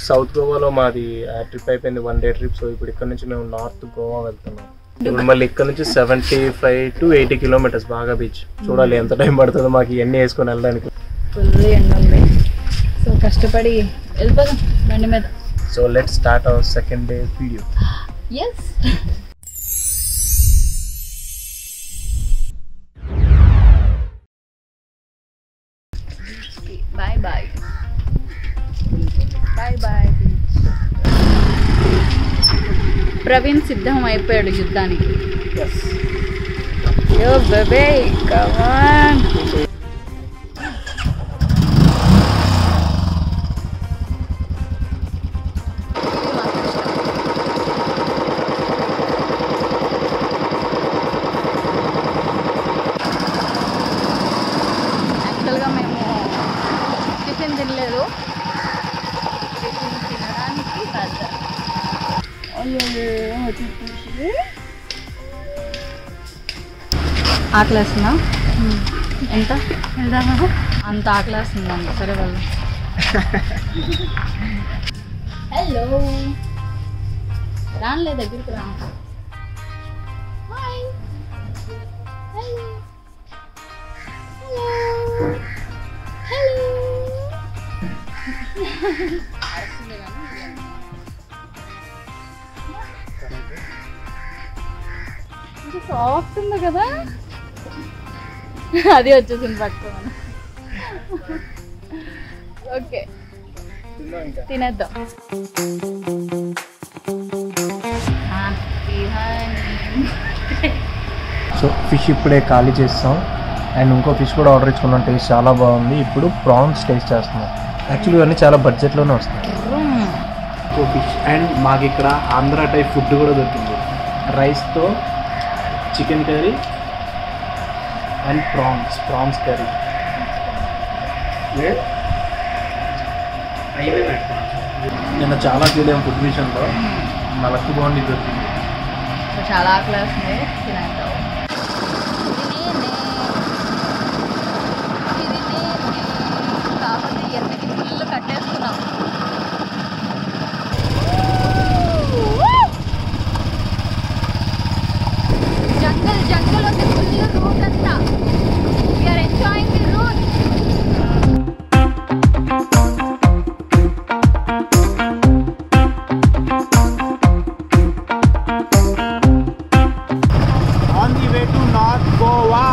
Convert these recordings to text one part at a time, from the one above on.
South గోవాలో మాది trip అయిపోయింది, 1 డే ట్రిప్. సో ఇప్పుడు ఇక్కడ నుంచి మేము నార్త్ గోవా వెళ్తున్నాం. ఇప్పుడు మళ్ళీ ఇక్కడ నుంచి 75 to 80 కిలోమీటర్స్ బాగా బీచ్. చూడాలి ఎంత టైం పడుతుందో మాకు ఇవన్నీ వేసుకొని వెళ్ళడానికి. ఫుల్ ఎండ ఉంది, సో కష్టపడి వెళ్ళిపోదాం బండి మీద. So let's start our second day video. Yes, bye bye bye bye. Praveen సిద్ధం అయిపోయాడు యుద్ధానికి. Yo baby come on. యాక్చువల్గా మేము టిఫిన్ తినలేదు, టిఫిన్ తినడానికి కాదు. ఆకలేస్తుందా? ఎంత వెళ్దామా? అంత ఆకలేస్తుందండి. సరే వెళ్దాం. హలో, రానులే దగ్గరికి రా. Hi, hello hello hello. Soft ఉంది కదా, అది వచ్చేసింది పట్టుకోమని. ఓకే తినేద్దాం. సో ఫిష్ ఇప్పుడే ఖాళీ చేస్తాం అండ్ ఇంకో ఫిష్ కూడా ఆర్డర్ ఇచ్చుకున్నాం. టేస్ట్ చాలా బాగుంది. ఇప్పుడు ప్రాన్స్ టేస్ట్ చేస్తున్నాం. యాక్చువల్లీ ఇవన్నీ చాలా బడ్జెట్లోనే వస్తాయి. సో ఫిష్ అండ్ మాకు ఇక్కడ ఆంధ్ర టైప్ ఫుడ్ కూడా దొరికింది. రైస్తో chicken curry and prawns curry. నిన్న చాలా ఫీల్ అయ్యాం ఫుడ్ విషయంలో. మా లక్కు బాగుండి దొరికింది. చాలా ఆకలి వస్తుంది, తినేద్దాం. కాకపోతే ఎంతకి ఫుల్ కట్టేస్తున్నాం. జంగల్ ఉంది ఫుల్ రూట్ అంతా. We're enjoying the route. On the way to North Goa.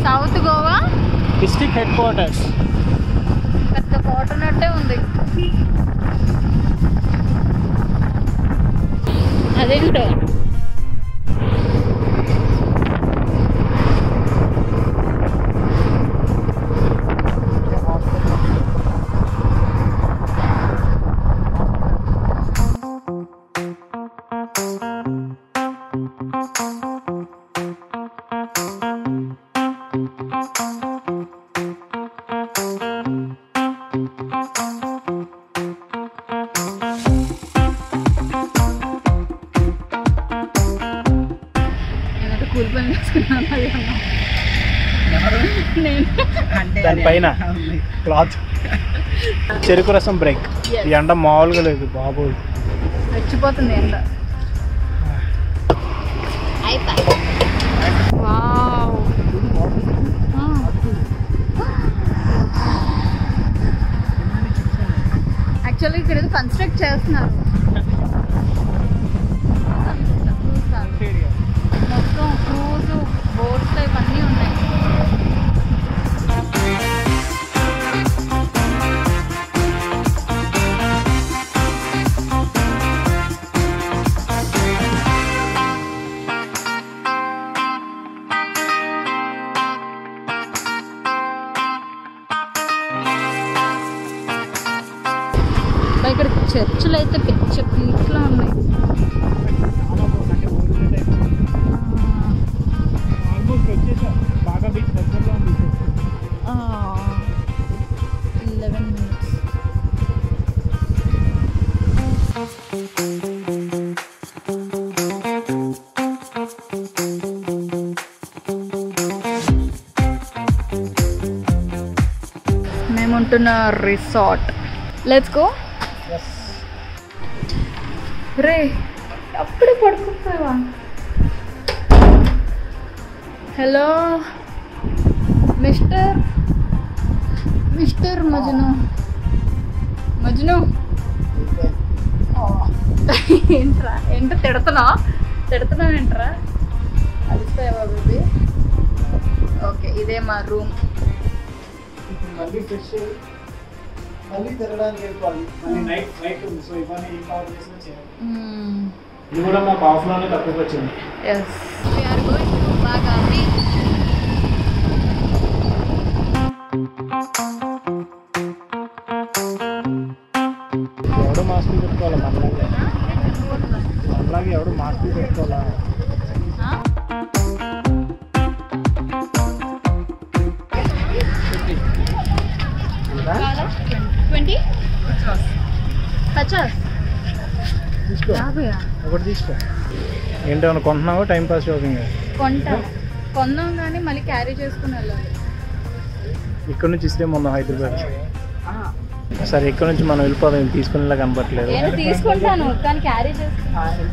South Goa district headquarters. పెద్ద కోటనట్టే ఉంది. అదేంటో కూల్ పని చేసుకున్నాను. దానిపైన క్లాత్ చెరుకు రసం బ్రేక్. ఈ ఎండ మామూలుగా లేదు బాబు, రెచ్చిపోతుంది ఎండ. వావ్ యాక్చువల్లీ ఇక్కడ ఏదో కన్స్ట్రక్ట్ చేస్తున్నారు. మొత్తం క్రూజ్ బోట్స్ టైప్ అన్నీ ఉన్నాయి. ఇక్కడ చర్చిలు అయితే పిచ్చ పీక్లా ఉన్నాయి. బాగా బీచ్ దగ్గరలో ఉంది. 11 minutes. మేము ఉంటున్న రిసార్ట్. Let's go. రే అప్పుడే పడుకుంటావా? Hello mister Majnu. ఏంట్రా తిడుతున్నావు ఏంట్రా? అలిసిపోయావా బేబీ? ఓకే, ఇదే మా రూమ్. మళ్ళీ ఫ్రెష్ మళ్ళీ తిరగడానికి వెళ్ళిపోవాలి. మళ్ళీ నైట్ ఉంది. సో ఇవన్నీ ఏం కవర్ చేసినా చేయాలి. ఇది కూడా మాకు ఆఫ్లోనే తక్కువకి వచ్చింది. Yes, we are going to Baga Beach. ఎవడు మాస్క్ పెట్టుకోవాలా? మనలాగే ఎవడు మాస్క్ పెట్టుకోవాలా? 20? 50? తీసుకో, ఒకటి తీసుకో. ఏంటో కొంటున్నావా? టైం పాస్ షాపింగ్ కొందాం కానీ మళ్ళీ క్యారీ చేసుకుని వెళ్ళాలి. ఇక్కడ నుంచి ఇస్తే మొన్న హైదరాబాద్. సరే, ఇక్కడ నుంచి మనం వెళ్ళిపోదాం. తీసుకునేలా కనపట్లేదు. తీసుకుంటాను కానీ క్యారీ చేసుకుంటాను.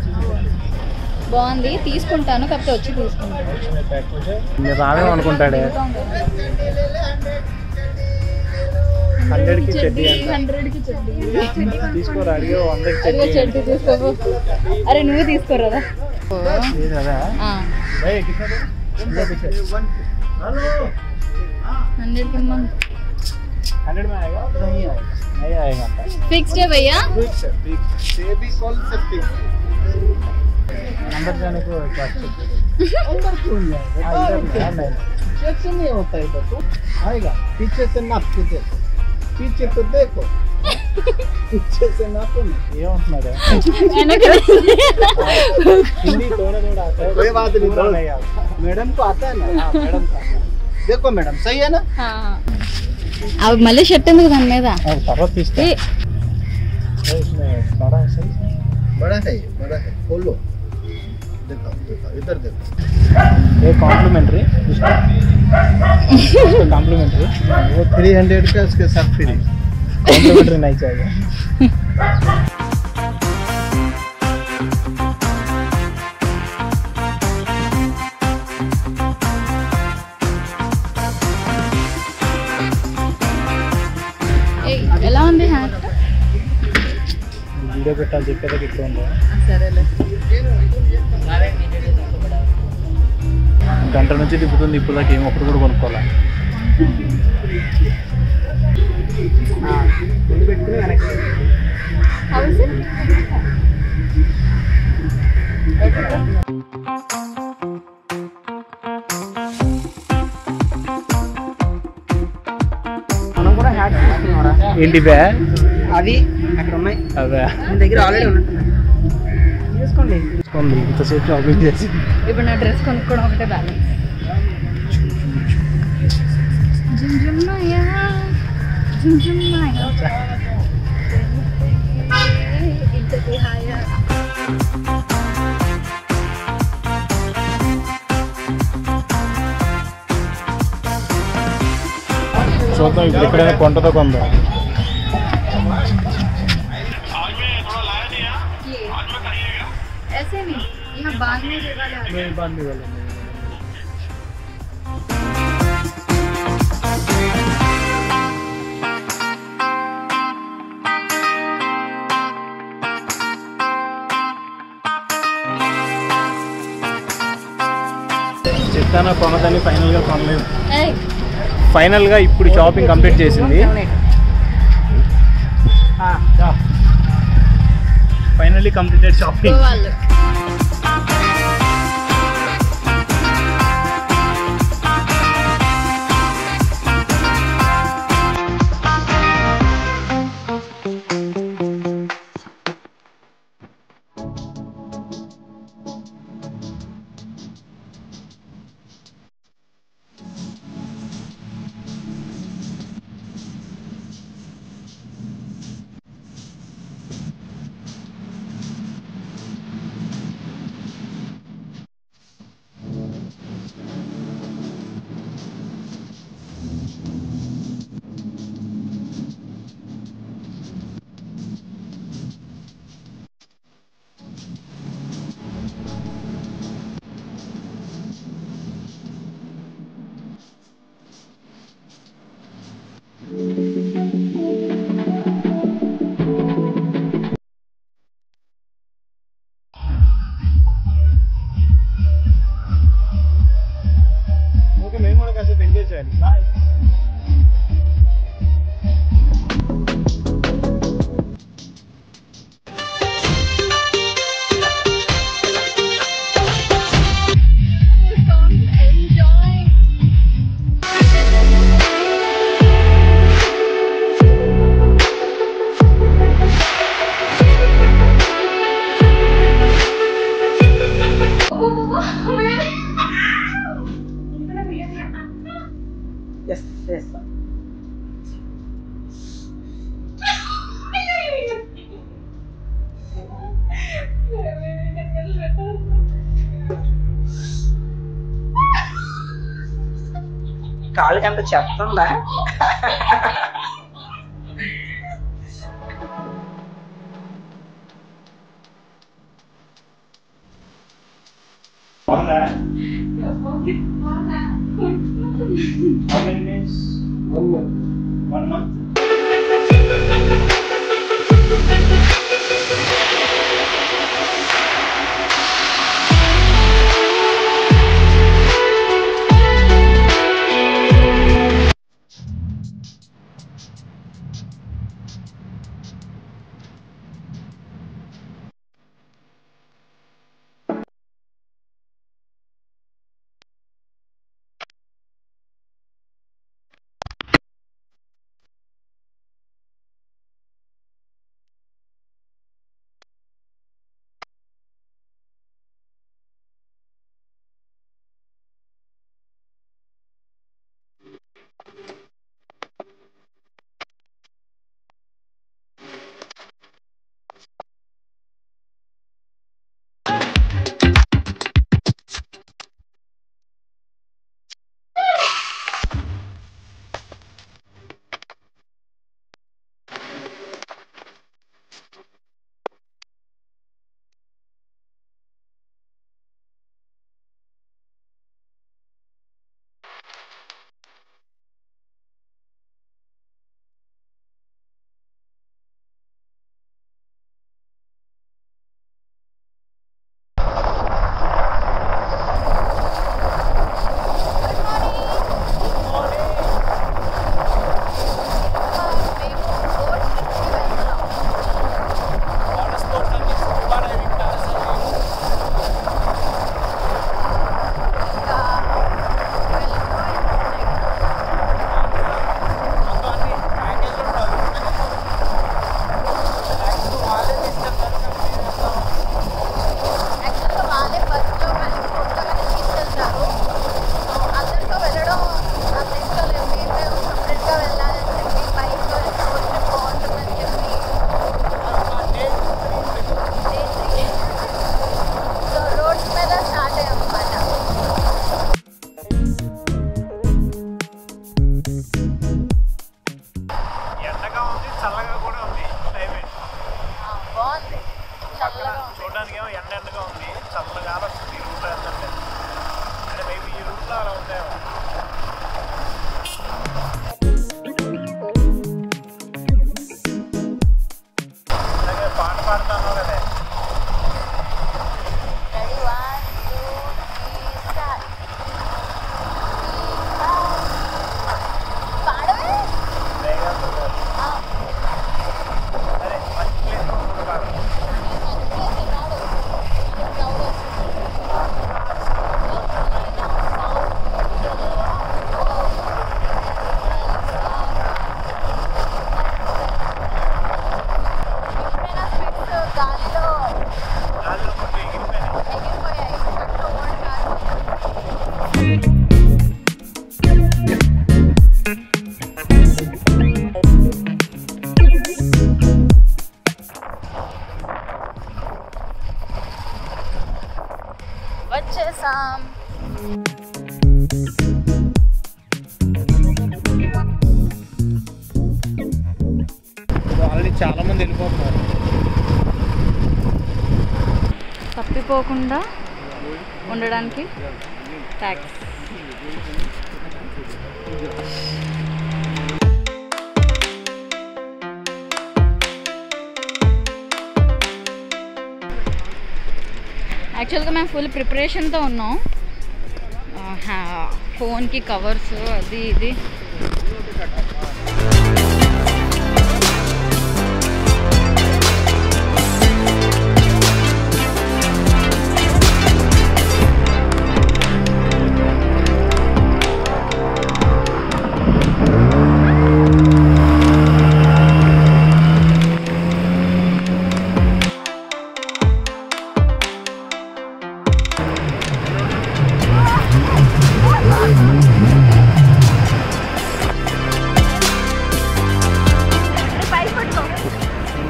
బాగుంది, తీసుకుంటాను కాకపోతే వచ్చి తీసుకుంటాను. మీరు రావేమో అనుకుంటాడే. 100కి చెడ్డీ తీసుకోరా? అడిగే 100కి చెడ్డీ తీసుకో. అరే నువ్వు తీసుకోరాదా? फिक्स्ड है भैया? नंबर जाने को अंदर क्यों नहीं आएगा? चेक से नहीं होता है तो आएगा. पीछे से नाप के देखो. पीछे तो देखो. पीछे से नापो. ये होता है. हिंदी थोड़ा थोड़ा आता है. कोई बात नहीं आता. मैडम को आता है ना? मैडम को. देखो मैडम, सही है ना? हाँ. अब मले शर्ट में दान में था. अब तरफ पीछे. इसमें बड़ा है. सही बड़ा है. खोलो. देखो इधर देखो. ये कॉम्प्लीमेंट्री. कॉम्प्लीमेंट्री. वो 300 का उसके साथ फ्री. कॉम्प्लीमेंट्री नहीं चाहिए. ఎలా ఉంది హ్యాట్? వీడియో పెట్టాలి చెప్పేదాకా ఇక్కడ ఉందా? సరేలే. గంట నుంచి తిప్పుతుంది. ఇప్పుడు దాకా ఏం ఒక్కటి కూడా కొనుక్కోవాలా? పెట్టుకుని వెనక్కి ఏంటి బే? అవి అక్కడ ఉన్నాయి. అదే మన దగ్గర ఆల్రెడీ ఉన్నట్టున్నాయి. తీసుకోండి. ఇంతసేపు షాపింగ్ చేసి ఇప్పుడు నా డ్రెస్ కొనుక్కోవడం ఒకటే బ్యాలెన్స్. చూద్దాం ఇప్పుడు ఎక్కడైనా కొంటతో కొందాం. ऐसे नहीं, यहाँ बांधने जगह ले आते हैं। बांधने वाले చెప్తానా కొనదని ఫైనల్గా కొనలేదు. ఫైనల్గా ఇప్పుడు షాపింగ్ కంప్లీట్ చేసింది. Finally completed shopping. ఓకే, మేము కూడా కాసేపు ఎంజాయ్ చేయాలి. బాయ్. Yes, yes. కాళ్ళకి అంత చెప్తుందా? How many days? 1 month. 1 month? వచ్చేసాం. ఆల్రెడీ చాలా మంది వెళ్ళిపోతున్నారు. తప్పిపోకుండా ఉండడానికి ట్యాక్స్. యాక్చువల్గా మేము ఫుల్ ప్రిపరేషన్తో ఉన్నాం. ఫోన్కి కవర్స్ అది ఇది.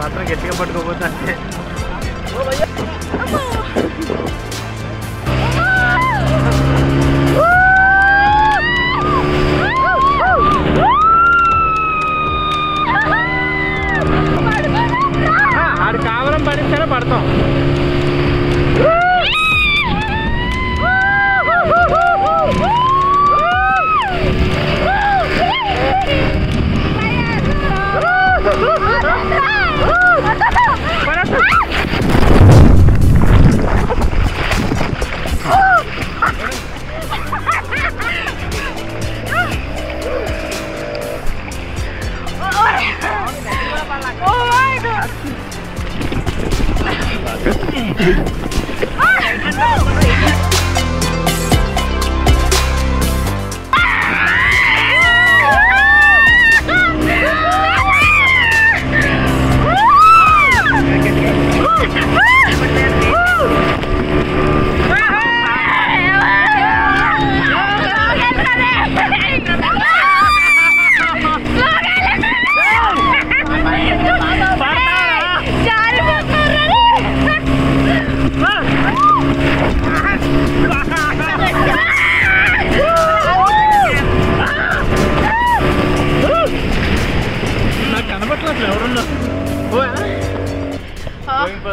మాత్రం గట్టిగా పట్టుకోపోతే అంటే ఆడు కావరం పడిస్తేనే పడతాం.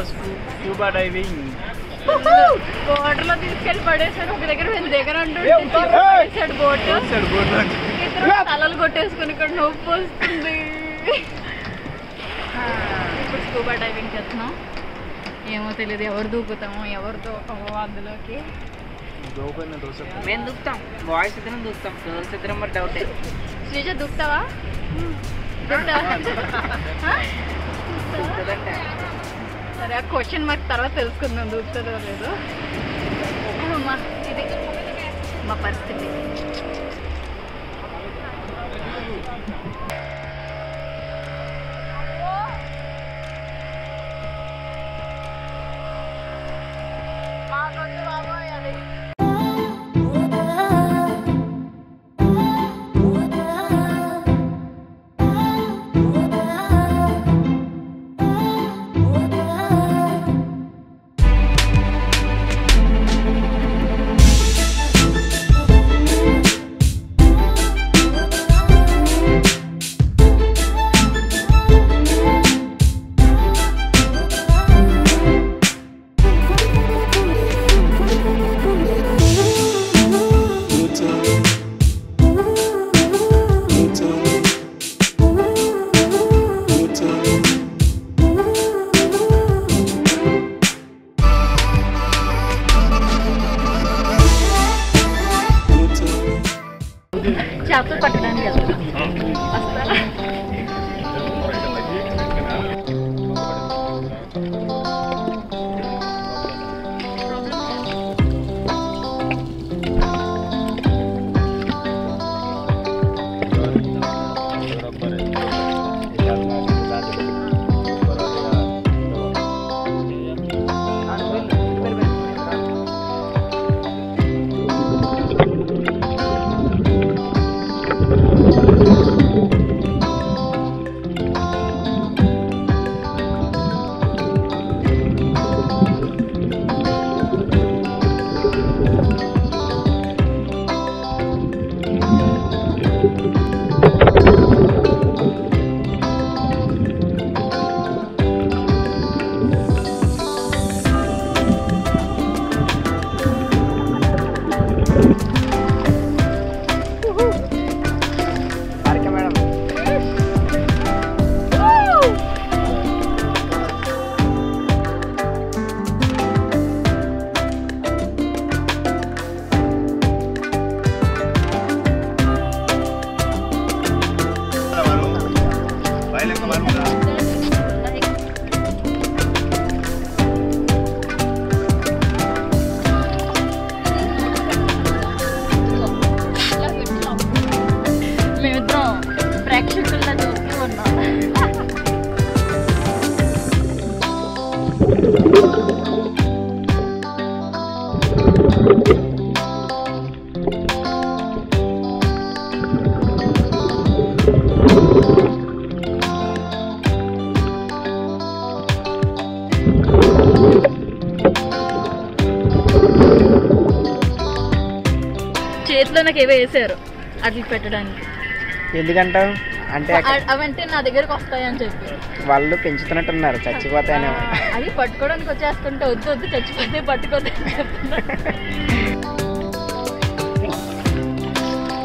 స్కూబా డైవింగ్ వాటర్లో తీసుకెళ్ళి పడేసాడు. ఒక దగ్గర వీళ్ళ దగ్గర అంటాడు బోట్ తలలు కొట్టేసుకుని ఇక్కడ నొప్పి వస్తుంది. ఇప్పుడు స్కూబా డైవింగ్ చేస్తున్నాం. ఏమో తెలియదు ఎవరు దూకుతామో ఎవరు దూకమో అందులోకి. మేము దూకుతాం, బాయ్స్ ఇద్దరం దూకుతాం, గర్ల్స్ ఇద్దరం మరి డౌటే. శ్రీజ దూకుతావా? సరే ఆ క్వశ్చన్ మార్క్ తర్వాత తెలుసుకుందాం దూకుతుందో లేదో. ఇది మా పరిస్థితి. చేపలు పట్టడానికి వెళ్తున్నాం. వస్తారా? చేతిలో నాకు ఏవో వేసారు అట్లా పెట్టడానికి. ఎందుకంటావు అంటే అవంటే నా దగ్గరకు వస్తాయి అని చెప్పి వాళ్ళు పెంచుతున్నట్టున్నారు, చచ్చిపోతాయని. అది పట్టుకోవడానికి వచ్చేస్తుంటే వద్దు వద్దు చచ్చిపోతే పట్టుకోద్దు అని చెప్తున్నా.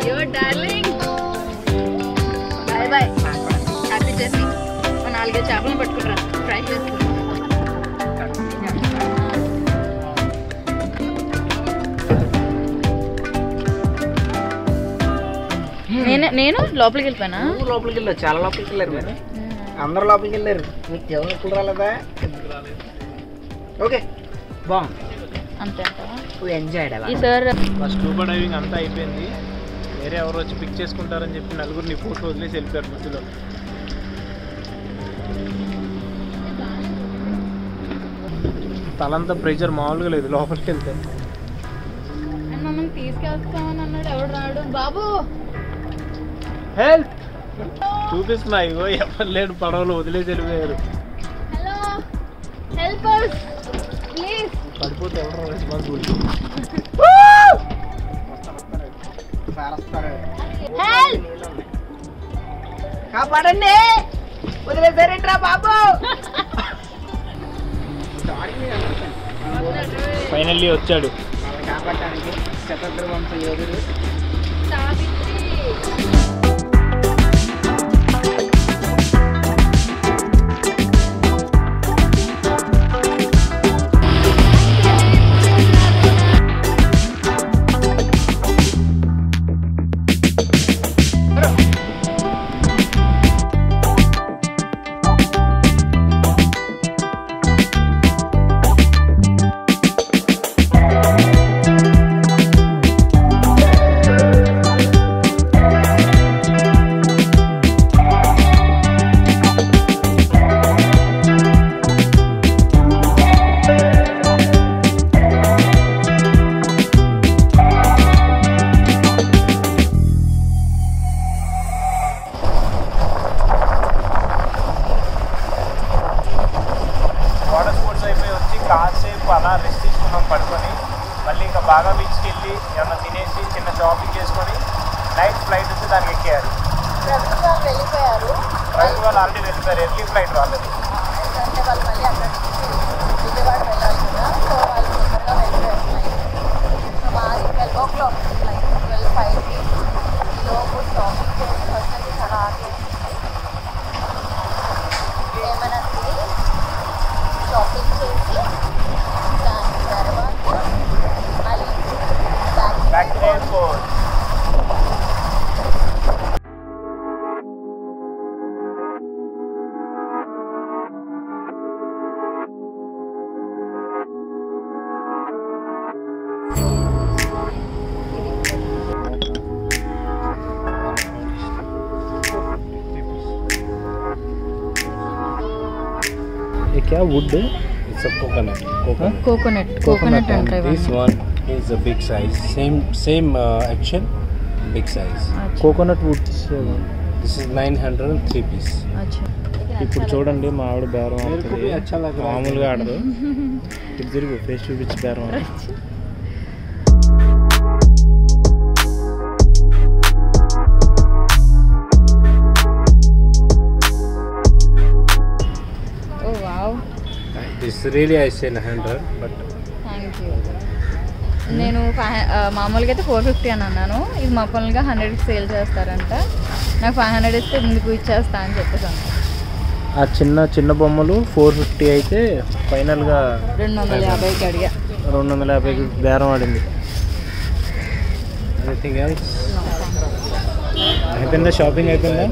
Your darling, bye bye, happy journey. 4 చేపలను పట్టుకుంటారా ఫ్రై చేసుకుని. నేను లోపలికి వెళ్ళిపోయినా. లోపలికి వెళ్ళారు, చాలా లోపలికి వెళ్ళారు. మీరు అందరూ లోపలికి వెళ్ళారు, మీకు ఎవరు ఎప్పుడు రాలేదా? ఓకే బాగుంది అంతే. ఎంజాయ్ ఈ సార్ స్కూబా డైవింగ్ అంతా అయిపోయింది. వేరే ఎవరు వచ్చి పిక్ చేసుకుంటారని చెప్పి నలుగురిని ఫోటో వదిలేసి వెళ్ళిపోయారు మధ్యలో. తలంతా ప్రెషర్ మామూలుగా లేదు లోపలికి వెళ్తే. మమ్మల్ని తీసుకెళ్తామని అన్నాడు, ఎవడు రాడు. బాబు హెల్ప్ చూపిస్తున్నా, ఇగో ఎవరు లేడు, పడవలు వదిలేసి వెళ్ళిపోయారు. Hello help us please. పడిపోతే ఎవరు రెస్పాన్సిబుల్? హెల్ప్ కాపాడండి, వదిలేసారేంట్రా బాబు. ఫైనల్లీ వచ్చాడు. కాపాడటానికి స్వతంత్ర వంశ యోధుడు. కాసేపు అలా రెస్ట్ తీసుకున్నాం పడుకొని. మళ్ళీ ఇంకా బాగా బీచ్కి వెళ్ళి ఏమన్నా తినేసి చిన్న షాపింగ్ చేసుకొని నైట్ ఫ్లైట్ వచ్చి దానికి ఎక్కారు. వెళ్ళిపోయారు. ఫ్లైట్ వాళ్ళు ఆల్రెడీ వెళ్ళిపోయారు, ఎర్లీ ఫ్లైట్ వాళ్ళది. వాళ్ళు మళ్ళీ అక్కడ విజయవాడ వెళ్ళాలి కదా, సో వాళ్ళు తొందరగా వెళ్ళిపోయారు. సో మాది 12 o'clock ఫ్లైట్, 12:05కి. ఈలోపు షాపింగ్ చేసి వచ్చేసి చాలా ఆగేసి ఏమైనా తిని షాపింగ్ చేసి దాని తర్వాత మళ్ళీ బ్యాక్ టు ఎయిర్పోర్ట్. क्या wood? It's a coconut. Coconut and This one is a big size. Same action, big size. Coconut wood. This is 903 piece. ఇప్పుడు చూడండి మా ఆవిడ బేరం मेरे को भी ఆడుతుంది. अच्छा लग रहा है. మామూలుగా ఆడదు. ఇప్పుడు తిరుగు ఫేస్ చూపించి బేరం ఆడుతుంది. This really I say 100, but thank you. నేను మామూలుగా అయితే 450 అని అన్నాను. ఇది మామూలుగా 100కి సేల్ చేస్తారంట. నాకు 500 ఇస్తే ముందుకు ఇచ్చేస్తా అని చెప్పేసాను. ఆ చిన్న బొమ్మలు 450 అయితే ఫైనల్గా 250కి అడిగా. 250కి బేరం ఆడింది. anything else? అయిపోయిందా షాపింగ్ అయిపోయిందా?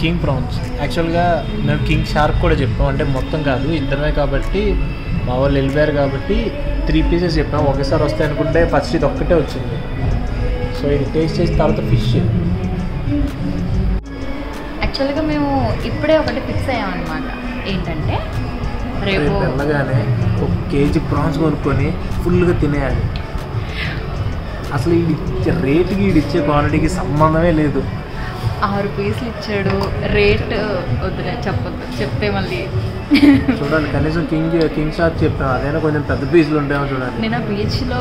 King prawns. యాక్చువల్గా మేము కింగ్ షార్క్ కూడా చెప్పాం, అంటే మొత్తం కాదు, ఇద్దరమే కాబట్టి మా వాళ్ళు వెళ్ళిపోయారు కాబట్టి 3 pieces చెప్పాం. ఒకేసారి వస్తాయి అనుకుంటే ఫస్ట్ ఇది ఒక్కటే వచ్చింది. సో ఇది టేస్ట్ చేసిన తర్వాత ఫిష్. యాక్చువల్గా మేము ఇప్పుడే ఒకటి ఫిక్స్ అయ్యామన్నమాట. ఏంటంటే రేపు వెళ్ళగానే 1 kg ప్రాన్స్ కొనుక్కొని ఫుల్గా తినేయాలి. అసలు ఈ రేటుకి ఇచ్చే క్వాంటిటీకి సంబంధమే లేదు. 6 పీసులు ఇచ్చాడు. రేట్ వద్దులే చెప్పొద్దు, చెప్తే మళ్ళీ చూడండి కనీసం కింగ్ షార్క్ చెప్పాను, అదైనా కొంచెం పెద్ద పీసులు ఉంటాయో చూడండి. నేను ఆ బీచ్లో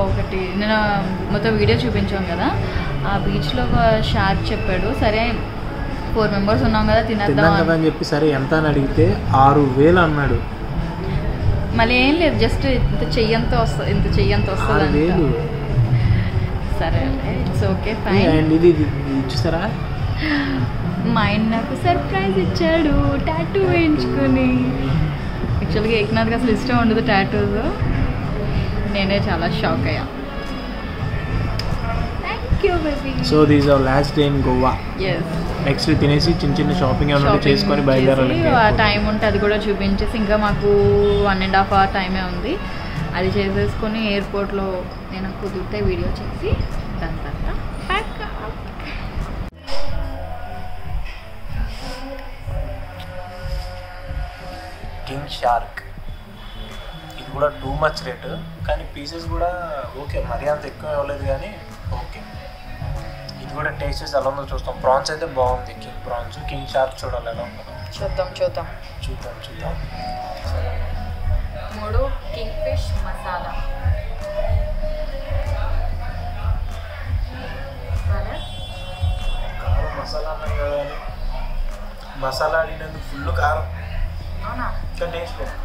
ఒకటి నేను మొత్తం వీడియో చూపించాం కదా, ఆ బీచ్లో ఒక షార్క్ చెప్పాడు. సరే 4 మెంబర్స్ ఉన్నాం కదా తిన్నాం తినేద్దాం కదా అని చెప్పి సరే ఎంత అని అడిగితే 6,000 అన్నాడు. మళ్ళీ ఏం లేదు, జస్ట్ ఇంత చెయ్యంత వస్తుంది, ఇంత చెయ్యంత వస్తుంది అంట. 6,000. సరే ఇట్స్ ఓకే ఫైన్. అండ్ ఇది చూసారా, మా ఆయన నాకు సర్ప్రైజ్ ఇచ్చాడు టాటూ వేయించుకొని. యాక్చువల్గా ఏకనాథ్కి అసలు ఇష్టం ఉండదు టాటూస్, నేనే చాలా షాక్ అయ్యా. Thank you baby. So these are last day in Goa. Yes, next తినేసి చిన్న షాపింగ్ ఏమైనా చేసుకొని బయలుదేరాలి. టైం ఉంటే అది కూడా చూపించేసి, ఇంకా మాకు 1.5 hour టైమే ఉంది. అది చేసేసుకొని ఎయిర్పోర్ట్లో నేను కుదిరితే వీడియో చేసి దాని తర్వాత ప్యాక్. కింగ్ షార్క్ ఇది కూడా టూ మచ్ రేటు, కానీ పీసెస్ కూడా ఓకే, మరీ అంత ఎక్కువ ఇవ్వలేదు కానీ ఓకే. ఇది కూడా టేస్ట్ చేసి ఎలా ఉందో చూస్తాం. ప్రాన్స్ అయితే బాగుంది, కింగ్ ప్రాన్స్. కింగ్ షార్క్ చూడాలి ఎలా ఉందో. చూద్దాం. 3 కింగ్ ఫిష్ మసాలా. కారం మసాలా అన్నాం కదా, మసాలా అడిగినందుకు ఫుల్ కారం. అవునా? ఇంకా టేస్ట్ లేదు.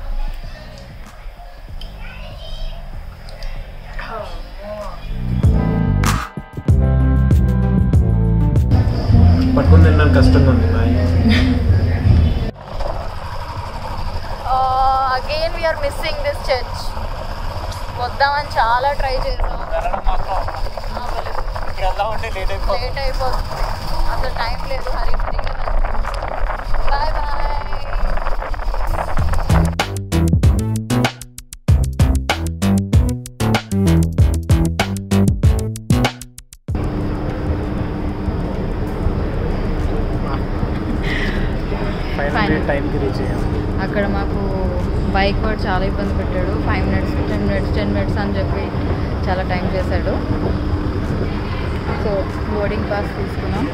పట్టుకుని తినడానికి కష్టంగా ఉంది. Again we're missing this church. వద్దామని చాలా ట్రై చేసాం, లేట్ అయిపోతుంది. అసలు టైం లేదు, హరి బాయ్ బాయ్. టైంకి రీచ్ అయ్యాం. అక్కడ మాకు బైక్ వాడు చాలా ఇబ్బంది పెట్టాడు. 5 minutes 10 minutes అని చెప్పి చాలా టైం చేశాడు. సో బోర్డింగ్ పాస్ తీసుకున్నాం.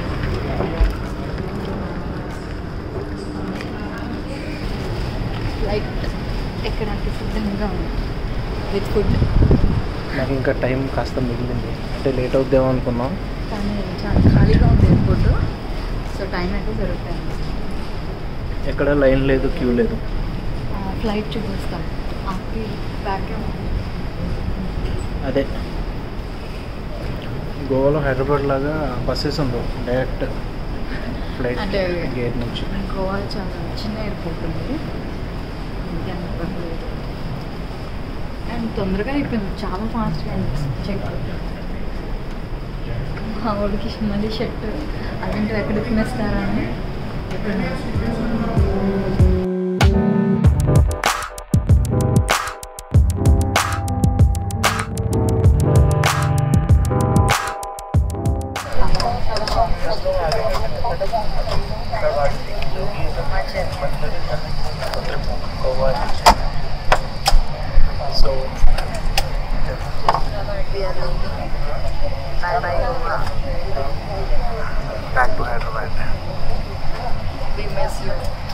ఫ్లైట్ ఎక్కడానికి సిద్ధంగా ఉంది విత్ ఫుడ్. నాకు ఇంకా టైం కాస్త మిగిలింది, అంటే లేట్ అవుద్దాం అనుకున్నాం, కానీ చాలా ఖాళీగా ఉంది ఎయిర్పోర్ట్. సో టైం అయితే జరుగుతుంది. ఎక్కడ లైన్ లేదు, క్యూ లేదు. ఫ్లైట్ చూపిస్తాం. బ్యాక్ అదే గోవాలో హైదరాబాద్ లాగా బస్సెస్ ఉండవు, డైరెక్ట్ ఫ్లైట్ అంటే గేట్ నుంచి. గోవా చాలా చిన్న ఎయిర్పోర్ట్ ఉంది, ఇంకేం పర్లేదు. అండ్ తొందరగా అయిపోయింది, చాలా ఫాస్ట్గా చెక్. మా వాడికి మళ్ళీ షర్ట్ అలాంటివి ఎక్కడ తినేస్తారా అని So back to Hyderabad. we miss you.